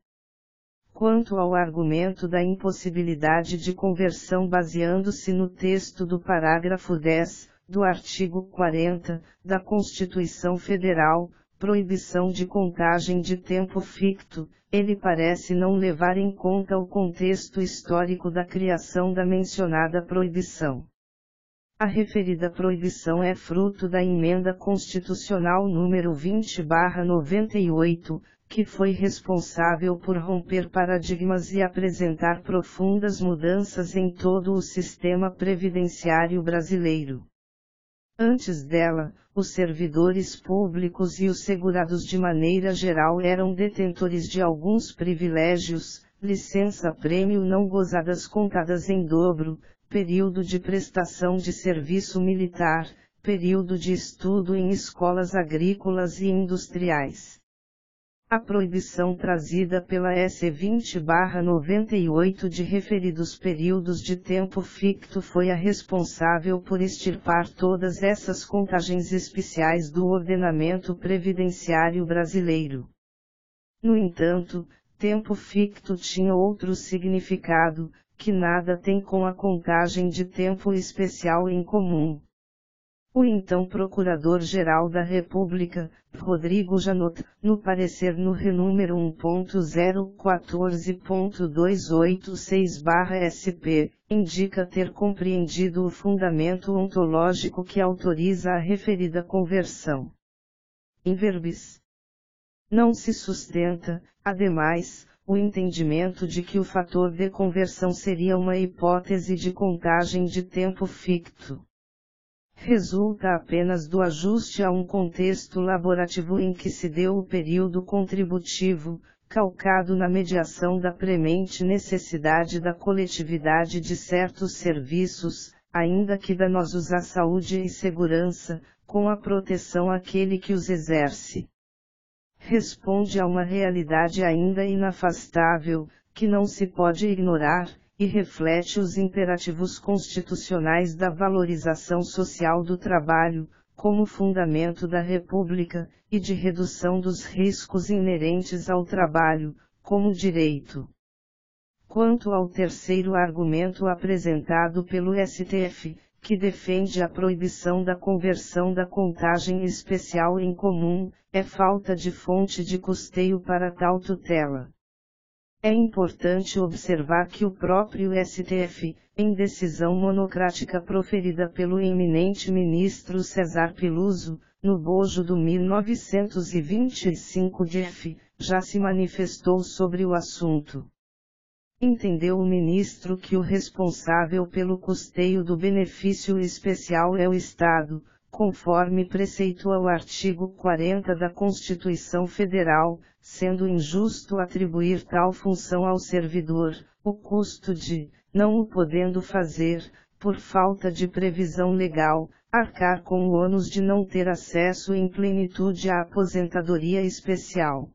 Quanto ao argumento da impossibilidade de conversão baseando-se no texto do parágrafo 10, do artigo 40, da Constituição Federal, proibição de contagem de tempo ficto, ele parece não levar em conta o contexto histórico da criação da mencionada proibição. A referida proibição é fruto da Emenda Constitucional número 20/98, que foi responsável por romper paradigmas e apresentar profundas mudanças em todo o sistema previdenciário brasileiro. Antes dela, os servidores públicos e os segurados de maneira geral eram detentores de alguns privilégios, licença-prêmio não gozadas contadas em dobro, período de prestação de serviço militar, período de estudo em escolas agrícolas e industriais. A proibição trazida pela S. 20/98 de referidos períodos de tempo ficto foi a responsável por extirpar todas essas contagens especiais do ordenamento previdenciário brasileiro. No entanto, tempo ficto tinha outro significado, que nada tem com a contagem de tempo especial em comum. O então Procurador-Geral da República, Rodrigo Janot, no parecer no renúmero 1.014.286/SP, indica ter compreendido o fundamento ontológico que autoriza a referida conversão. In verbis. Não se sustenta, ademais, o entendimento de que o fator de conversão seria uma hipótese de contagem de tempo ficto. Resulta apenas do ajuste a um contexto laborativo em que se deu o período contributivo, calcado na mediação da premente necessidade da coletividade de certos serviços, ainda que danosos à saúde e segurança, com a proteção àquele que os exerce. Responde a uma realidade ainda inafastável, que não se pode ignorar, e reflete os imperativos constitucionais da valorização social do trabalho, como fundamento da República, e de redução dos riscos inerentes ao trabalho, como direito. Quanto ao terceiro argumento apresentado pelo STF, que defende a proibição da conversão da contagem especial em comum, é falta de fonte de custeio para tal tutela. É importante observar que o próprio STF, em decisão monocrática proferida pelo eminente ministro César Peluso, no bojo do 1925 DF, já se manifestou sobre o assunto. Entendeu o ministro que o responsável pelo custeio do benefício especial é o Estado, conforme preceitua o artigo 40 da Constituição Federal, sendo injusto atribuir tal função ao servidor, o custo de, não o podendo fazer, por falta de previsão legal, arcar com o ônus de não ter acesso em plenitude à aposentadoria especial.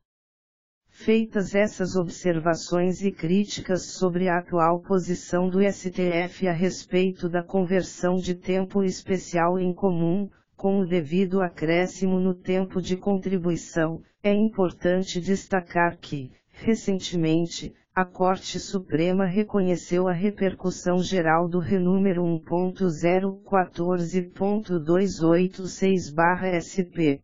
Feitas essas observações e críticas sobre a atual posição do STF a respeito da conversão de tempo especial em comum, com o devido acréscimo no tempo de contribuição, é importante destacar que, recentemente, a Corte Suprema reconheceu a repercussão geral do renúmero 1.014.286/SP.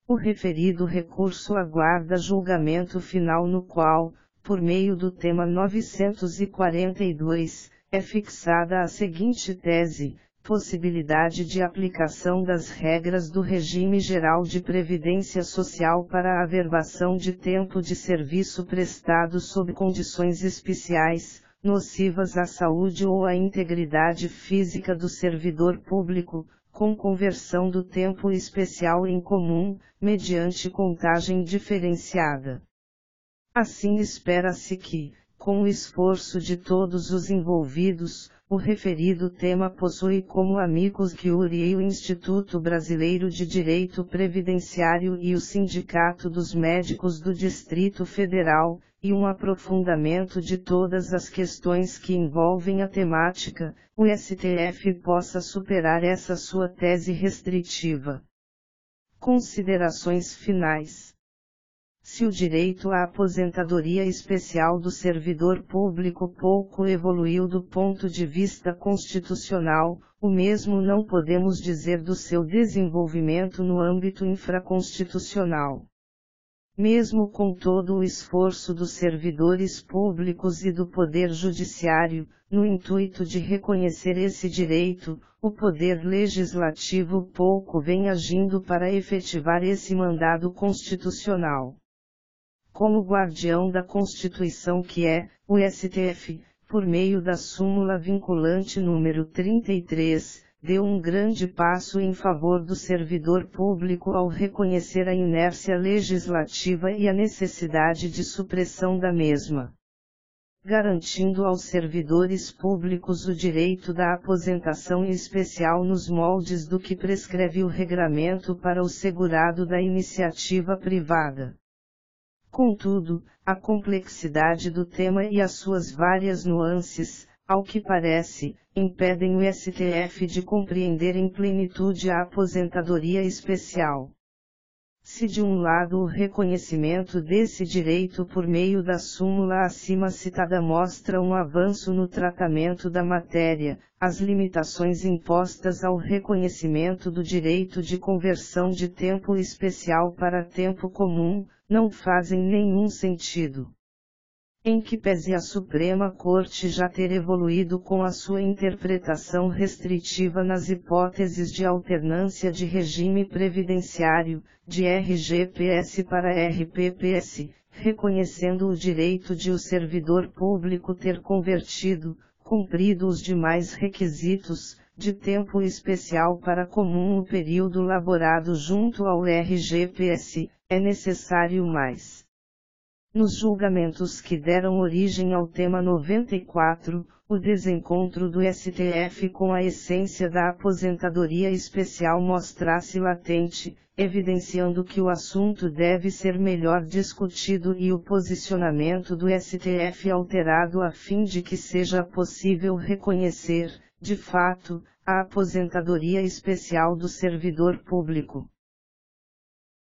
O referido recurso aguarda julgamento final no qual, por meio do tema 942, é fixada a seguinte tese: possibilidade de aplicação das regras do regime geral de previdência social para a averbação de tempo de serviço prestado sob condições especiais, nocivas à saúde ou à integridade física do servidor público, com conversão do tempo especial em comum, mediante contagem diferenciada. Assim espera-se que, com o esforço de todos os envolvidos, o referido tema possui como amicus curiae o Instituto Brasileiro de Direito Previdenciário e o Sindicato dos Médicos do Distrito Federal, e um aprofundamento de todas as questões que envolvem a temática, o STF possa superar essa sua tese restritiva. Considerações finais. Se o direito à aposentadoria especial do servidor público pouco evoluiu do ponto de vista constitucional, o mesmo não podemos dizer do seu desenvolvimento no âmbito infraconstitucional. Mesmo com todo o esforço dos servidores públicos e do Poder Judiciário, no intuito de reconhecer esse direito, o Poder Legislativo pouco vem agindo para efetivar esse mandado constitucional. Como guardião da Constituição que é, o STF, por meio da súmula vinculante número 33, deu um grande passo em favor do servidor público ao reconhecer a inércia legislativa e a necessidade de supressão da mesma, garantindo aos servidores públicos o direito da aposentação especial nos moldes do que prescreve o regramento para o segurado da iniciativa privada. Contudo, a complexidade do tema e as suas várias nuances, ao que parece, impedem o STF de compreender em plenitude a aposentadoria especial. Se de um lado o reconhecimento desse direito por meio da súmula acima citada mostra um avanço no tratamento da matéria, as limitações impostas ao reconhecimento do direito de conversão de tempo especial para tempo comum, não fazem nenhum sentido. Em que pese a Suprema Corte já ter evoluído com a sua interpretação restritiva nas hipóteses de alternância de regime previdenciário, de RGPS para RPPS, reconhecendo o direito de o servidor público ter convertido, cumprido os demais requisitos, de tempo especial para comum o período laborado junto ao RGPS, é necessário mais. Nos julgamentos que deram origem ao tema 94, o desencontro do STF com a essência da aposentadoria especial mostra-se latente, evidenciando que o assunto deve ser melhor discutido e o posicionamento do STF alterado a fim de que seja possível reconhecer, de fato, a aposentadoria especial do servidor público.